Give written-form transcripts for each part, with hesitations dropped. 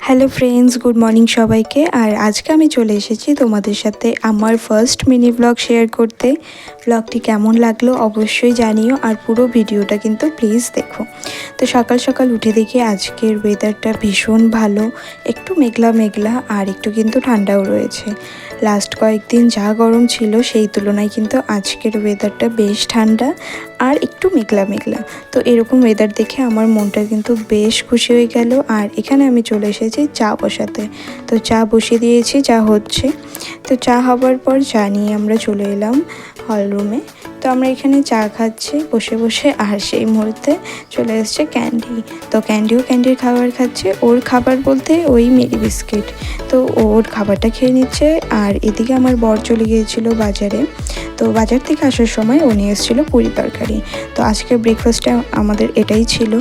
Hello friends, good morning সবাইকে। আর আজকে আমি চলে এসেছি তোমাদের সাথে আমার ফার্স্ট মিনি ব্লগ শেয়ার করতে। ব্লগটি কেমন লাগলো অবশ্যই জানিও, আর পুরো ভিডিওটা কিন্তু প্লিজ দেখো। তো সকাল সকাল উঠে দেখি আজকের ওয়েদারটা ভীষণ ভালো, একটু মেঘলা মেঘলা আর একটু কিন্তু ঠান্ডাও রয়েছে। লাস্ট কয়েকদিন যা গরম ছিল সেই তুলনায় কিন্তু আজকের ওয়েদারটা বেশ ঠান্ডা আর একটু মেঘলা মেঘলা। তো এরকম ওয়েদার দেখে আমার মনটা কিন্তু বেশ খুশি হয়ে গেল। আর এখানে আমি চলে এসেছি চা বসাতে। তো চা বসিয়ে দিয়েছি, চা হচ্ছে। তো চা হবার পর চা নিয়ে আমরা চলে এলাম হল রুমে। তো আমরা এখানে চা খাচ্ছি বসে বসে, আর সেই মুহূর্তে চলে এসছে ক্যান্ডি। তো ক্যান্ডির খাবার খাচ্ছে, ওর খাবার বলতে ওই মেরি বিস্কিট। তো ওর খাবারটা খেয়ে নিচ্ছে। আর এদিকে আমার বর চলে গিয়েছিল বাজারে। তো বাজার থেকে আসার সময় ও নিয়ে এসেছিলো পুরি তরকারি। তো আজকে ব্রেকফাস্টে আমাদের এটাই ছিল।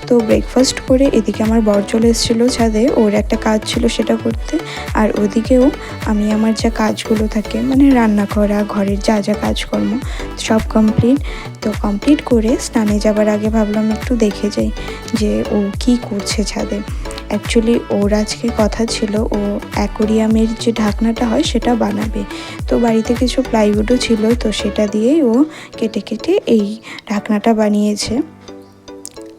তো ব্রেকফাস্ট করে এদিকে আমার বর চলে এসেছিলো ছাদে, ওর একটা কাজ ছিল সেটা করতে। আর ওদিকেও আমি আমার যা কাজগুলো থাকে, মানে রান্না করা, ঘরের যা যা কাজকর্ম সব কমপ্লিট। তো কমপ্লিট করে স্নানে যাবার আগে ভাবলাম একটু দেখে যাই যে ও কি করছে ছাদে। অ্যাকচুয়ালি ওর আজকে কথা ছিল ও অ্যাকোরিয়ামের যে ঢাকনাটা হয় সেটা বানাবে। তো বাড়িতে কিছু প্লাইউডও ছিল, তো সেটা দিয়েই ও কেটে কেটে এই ঢাকনাটা বানিয়েছে।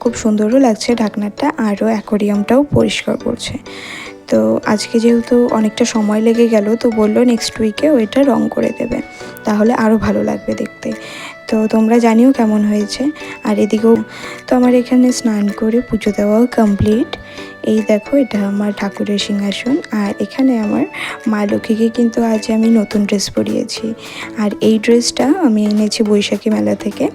খুব সুন্দরও লাগছে ঢাকনাটা, আরও অ্যাকোরিয়ামটাও পরিষ্কার করছে। তো আজকে যেহেতু অনেকটা সময় লেগে গেল, তো বললো নেক্সট উইকে ওইটা রং করে দেবে, তাহলে আরও ভালো লাগবে দেখতে। তো তোমরা জানিও কেমন হয়েছে। আর এদিকেও তো আমার এখানে স্নান করে পুজো দেওয়াও কমপ্লিট। এই দেখো, এটা আমার ঠাকুরের সিংহাসন। আর এখানে আমার মা লক্ষ্মীকে কিন্তু আজ আমি নতুন ড্রেস পরিয়েছি। আর এই ড্রেসটা আমি এনেছি বৈশাখী মেলা থেকে।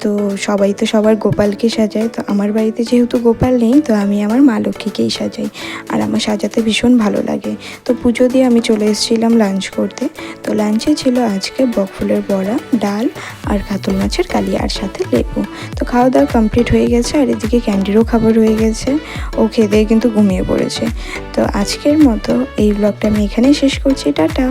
তো সবাই তো সবার গোপালকে সাজায়, তো আমার বাড়িতে যেহেতু গোপাল নেই, তো আমি আমার মা লক্ষ্মীকেই সাজাই। আর আমার সাজাতে ভীষণ ভালো লাগে। তো পুজো দিয়ে আমি চলে এসেছিলাম লাঞ্চ করতে। তো লাঞ্চে ছিল আজকে বকফুলের বড়া, ডাল আর কাতল মাছের কালিয়া, আর সাথে লেবু। তো খাওয়া দাওয়া কমপ্লিট হয়ে গেছে। আর এদিকে ক্যান্ডিরও খাবার হয়ে গেছে, ও খেয়ে দিয়ে কিন্তু ঘুমিয়ে পড়েছে। তো আজকের মতো এই ব্লগটা আমি এখানেই শেষ করছি। টাটা।